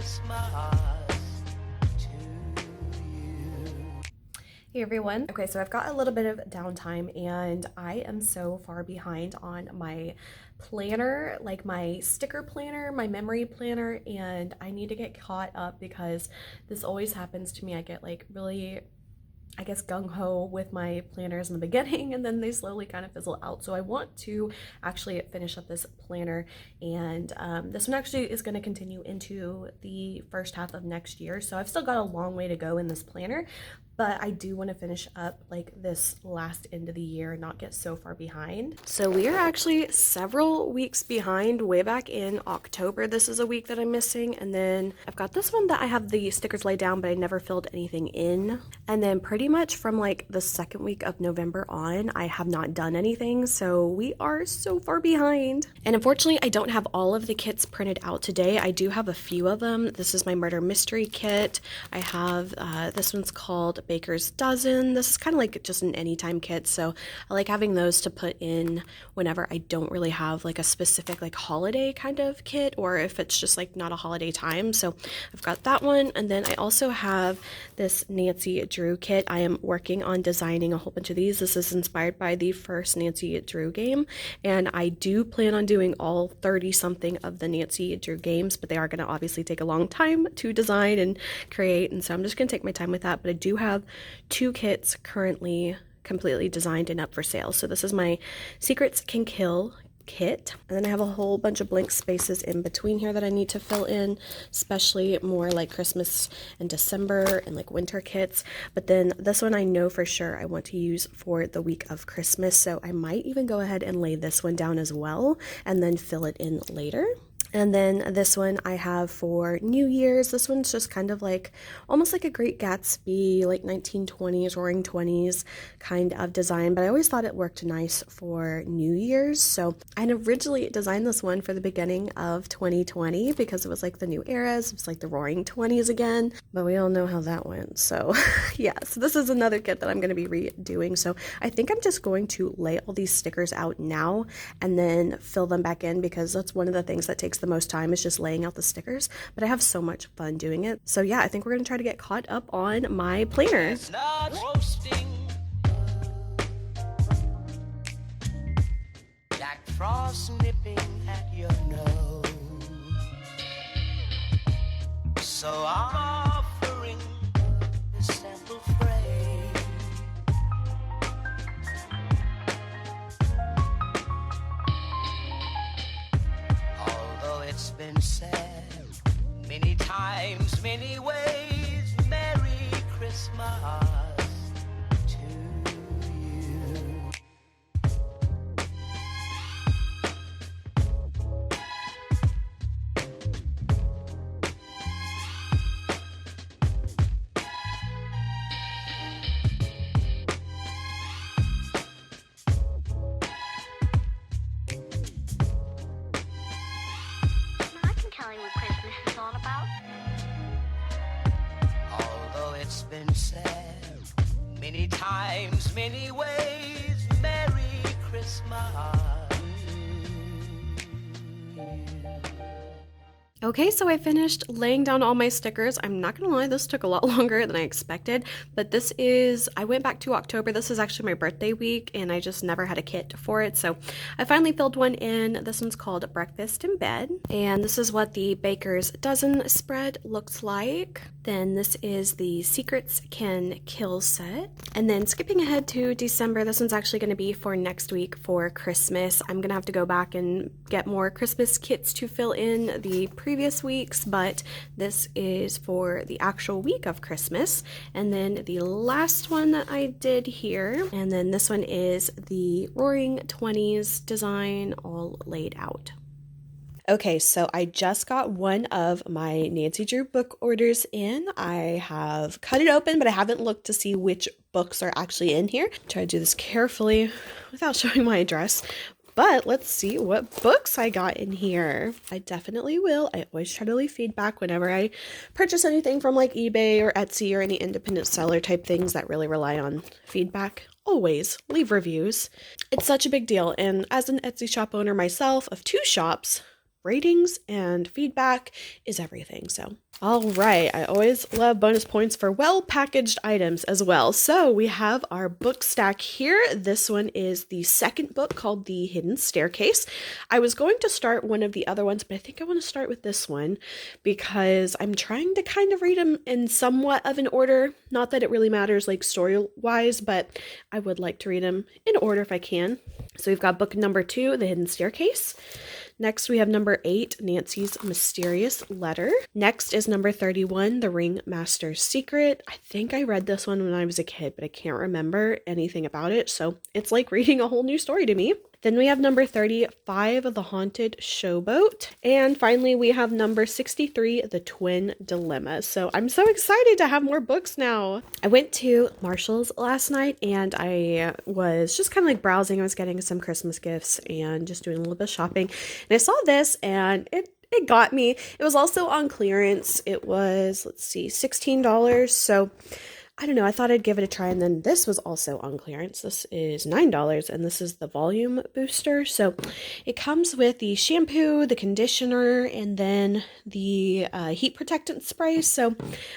Christmas to you. Hey everyone. Okay, so I've got a little bit of downtime and I am so far behind on my planner, like my sticker planner, my memory planner, and I need to get caught up because this always happens to me. I get like really, I guess, gung-ho with my planners in the beginning and then they slowly kind of fizzle out. So I want to actually finish up this planner, and this one actually is going to continue into the first half of next year. So I've still got a long way to go in this planner, but I do want to finish up like this last end of the year and not get so far behind. So we are actually several weeks behind. Way back in October, this is a week that I'm missing, and then I've got this one that I have the stickers laid down but I never filled anything in, and then pretty much from like the second week of November on I have not done anything, so we are so far behind. And unfortunately I don't have all of the kits printed out today. I do have a few of them. This is my murder mystery kit. I have this one's called Baker's Dozen. This is kind of like just an anytime kit, so I like having those to put in whenever I don't really have like a specific like holiday kind of kit, or if it's just like not a holiday time. So I've got that one, and then I also have this Nancy Drew kit. I am working on designing a whole bunch of these. This is inspired by the first Nancy Drew game, and I do plan on doing all 30 something of the Nancy Drew games, but they are going to obviously take a long time to design and create, and so I'm just going to take my time with that. But I do have two kits currently completely designed and up for sale. So this is my Secrets Can Kill kit, and then I have a whole bunch of blank spaces in between here that I need to fill in, especially more like Christmas and December and like winter kits. But then this one I know for sure I want to use for the week of Christmas, so I might even go ahead and lay this one down as well and then fill it in later. And then this one I have for New Year's. This one's just kind of like almost like a Great Gatsby, like 1920s, Roaring 20s kind of design, but I always thought it worked nice for New Year's. So I had originally designed this one for the beginning of 2020 because it was like the new eras. It was like the Roaring 20s again, but we all know how that went. So yeah, so this is another kit that I'm going to be redoing. So I think I'm just going to lay all these stickers out now and then fill them back in, because that's one of the things that takes the most time, is just laying out the stickers, but I have so much fun doing it. So yeah, I think we're gonna try to get caught up on my planner. It's not roasting. Jack Frost nipping at your nose. So I'm offering this simple phrase. Although it's been said many times, many ways, Merry Christmas to you. I can tell you what Christmas is all about. Although it's been said many times, many ways, Merry Christmas. Okay, so I finished laying down all my stickers. I'm not gonna lie, this took a lot longer than I expected, but this is, I went back to October. This is actually my birthday week and I just never had a kit for it. So I finally filled one in. This one's called Breakfast in Bed. And this is what the Baker's Dozen spread looks like. Then this is the Secrets Can Kill set. And then skipping ahead to December, this one's actually gonna be for next week for Christmas. I'm gonna have to go back and get more Christmas kits to fill in the previous weeks, but this is for the actual week of Christmas. And then the last one that I did here, and then this one is the Roaring 20s design all laid out. Okay, so I just got one of my Nancy Drew book orders in. I have cut it open, but I haven't looked to see which books are actually in here. Try to do this carefully without showing my address. But let's see what books I got in here. I definitely will. I always try to leave feedback whenever I purchase anything from like eBay or Etsy or any independent seller type things that really rely on feedback. Always leave reviews. It's such a big deal. And as an Etsy shop owner myself of 2 shops, ratings and feedback is everything. So, all right, I always love bonus points for well-packaged items as well. So we have our book stack here. This one is the second book called The Hidden Staircase. I was going to start one of the other ones, but I think I want to start with this one because I'm trying to kind of read them in somewhat of an order. Not that it really matters like story-wise, but I would like to read them in order if I can. So we've got book number 2, The Hidden Staircase. Next, we have number 8, Nancy's Mysterious Letter. Next is number 31, The Ringmaster's Secret. I think I read this one when I was a kid, but I can't remember anything about it. So it's like reading a whole new story to me. Then we have number 35, The Haunted Showboat. And finally, we have number 63, The Twin Dilemma. So I'm so excited to have more books now. I went to Marshall's last night and I was just kind of like browsing. I was getting some Christmas gifts and just doing a little bit of shopping. And I saw this and it got me. It was also on clearance. It was, let's see, $16. So I don't know, I thought I'd give it a try, and then this was also on clearance. This is $9, and this is the volume booster. So it comes with the shampoo, the conditioner, and then the heat protectant spray. So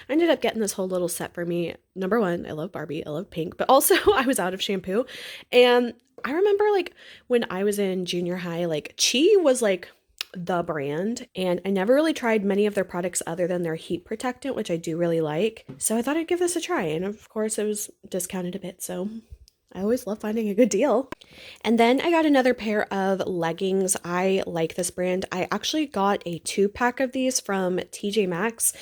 I ended up getting this whole little set for me. Number one, I love Barbie, I love pink, but also I was out of shampoo. And I remember like when I was in junior high, like Chi was like the brand, and I never really tried many of their products other than their heat protectant, which I do really like. So I thought I'd give this a try, and of course it was discounted a bit, so I always love finding a good deal. And then I got another pair of leggings. I like this brand. I actually got a 2-pack of these from TJ Maxx,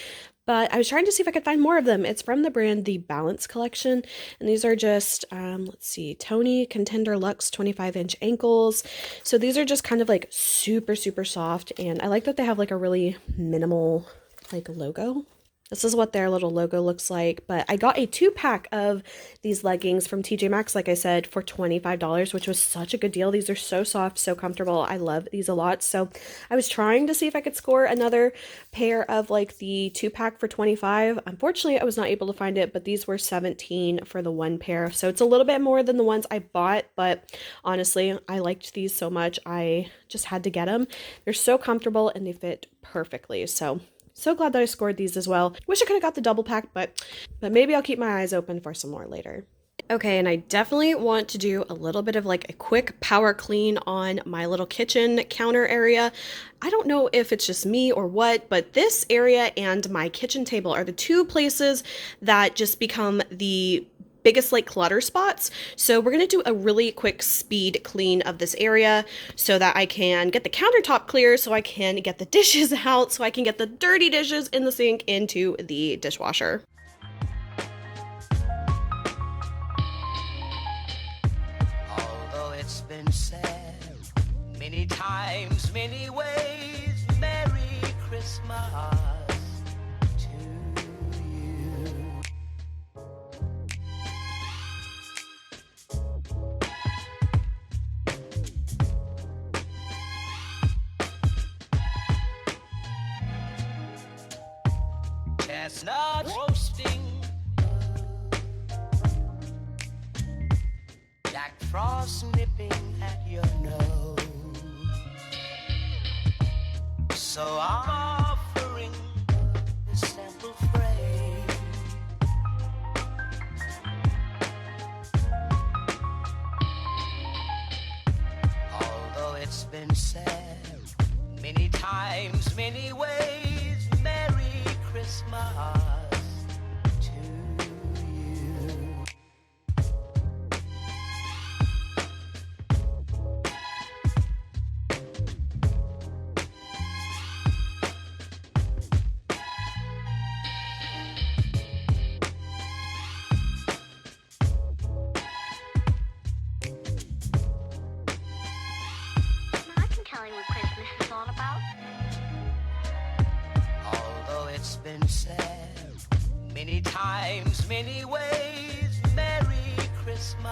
but I was trying to see if I could find more of them. It's from the brand The Balance Collection, and these are just, let's see, Tony Contender Luxe 25-inch ankles. So these are just kind of like super, super soft, and I like that they have like a really minimal like logo. This is what their little logo looks like, but I got a 2-pack of these leggings from TJ Maxx, like I said, for $25, which was such a good deal. These are so soft, so comfortable. I love these a lot. So I was trying to see if I could score another pair of like the 2-pack for $25. Unfortunately, I was not able to find it, but these were $17 for the 1 pair. So it's a little bit more than the ones I bought, but honestly, I liked these so much. I just had to get them. They're so comfortable and they fit perfectly. So glad that I scored these as well. Wish I could have got the double pack, but maybe I'll keep my eyes open for some more later. Okay, and I definitely want to do a little bit of like a quick power clean on my little kitchen counter area. I don't know if it's just me or what, but this area and my kitchen table are the 2 places that just become the biggest like clutter spots. So we're going to do a really quick speed clean of this area so that I can get the countertop clear, so I can get the dishes out, so I can get the dirty dishes in the sink into the dishwasher. Although it's been said many times, many ways, Merry Christmas to you. Chestnut roasting, Jack Frost nipping at your nose. So I'm offering this simple phrase. Although it's been said many times, many ways, Merry Christmas to you. Now I can tell you what Christmas is all about. Although it's been said many times, many ways, Merry Christmas.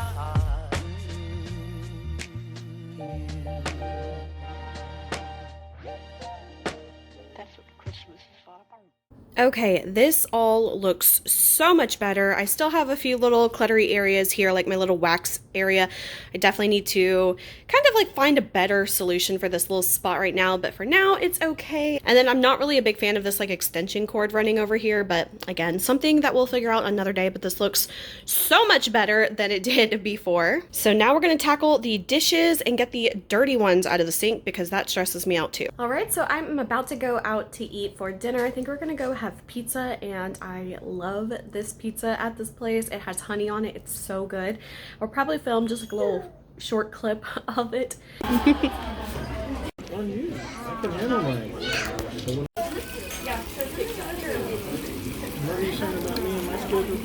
That's what Christmas Christmas is all about. Okay, this all looks so much better. I still have a few little cluttery areas here, like my little wax area. I definitely need to kind of like find a better solution for this little spot right now, but for now it's okay. And then I'm not really a big fan of this like extension cord running over here, but again, something that we'll figure out another day, but this looks so much better than it did before. So now we're gonna tackle the dishes and get the dirty ones out of the sink because that stresses me out too. All right, so I'm about to go out to eat for dinner. I think we're gonna go have pizza, and I love this pizza at this place. It has honey on it. It's so good. I'll probably film just like a little short clip of it. On you. I can handle mine. What are you saying about me and my schedule?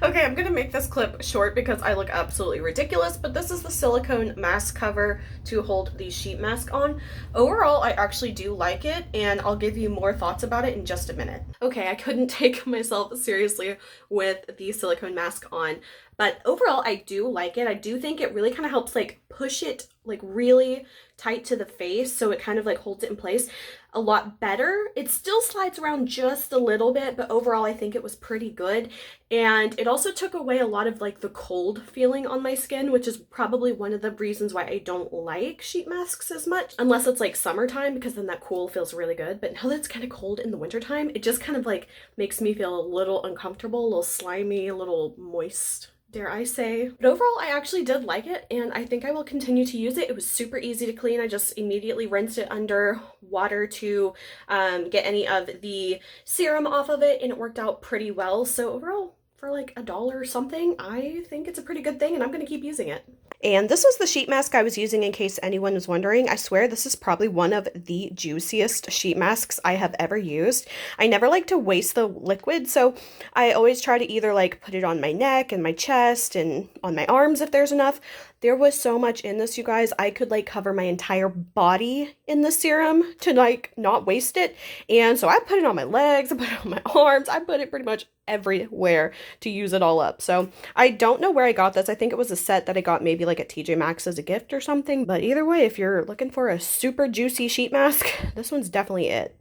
Okay, I'm gonna make this clip short because I look absolutely ridiculous, but this is the silicone mask cover to hold the sheet mask on. Overall, I actually do like it, and I'll give you more thoughts about it in just a minute. Okay, I couldn't take myself seriously with the silicone mask on, but overall, I do like it. I do think it really kind of helps like push it like really tight to the face, so it kind of like holds it in place a lot better. It still slides around just a little bit, but overall I think it was pretty good. And it also took away a lot of like the cold feeling on my skin, which is probably one of the reasons why I don't like sheet masks as much, unless it's like summertime, because then that cool feels really good. But now that it's kind of cold in the wintertime, it just kind of like makes me feel a little uncomfortable, a little slimy, a little moist, dare I say. But overall, I actually did like it, and I think I will continue to use it. It was super easy to clean. I just immediately rinsed it under water to get any of the serum off of it, and it worked out pretty well. So overall, for like $1 or something, I think it's a pretty good thing, and I'm gonna keep using it. And this was the sheet mask I was using, in case anyone was wondering. I swear this is probably one of the juiciest sheet masks I have ever used. I never like to waste the liquid, so I always try to either like put it on my neck and my chest and on my arms if there's enough. There was so much in this, you guys. I could like cover my entire body in the serum to like not waste it. And so I put it on my legs, I put it on my arms, I put it pretty much everywhere to use it all up. So I don't know where I got this. I think it was a set that I got maybe like at TJ Maxx as a gift or something. But either way, if you're looking for a super juicy sheet mask, this one's definitely it.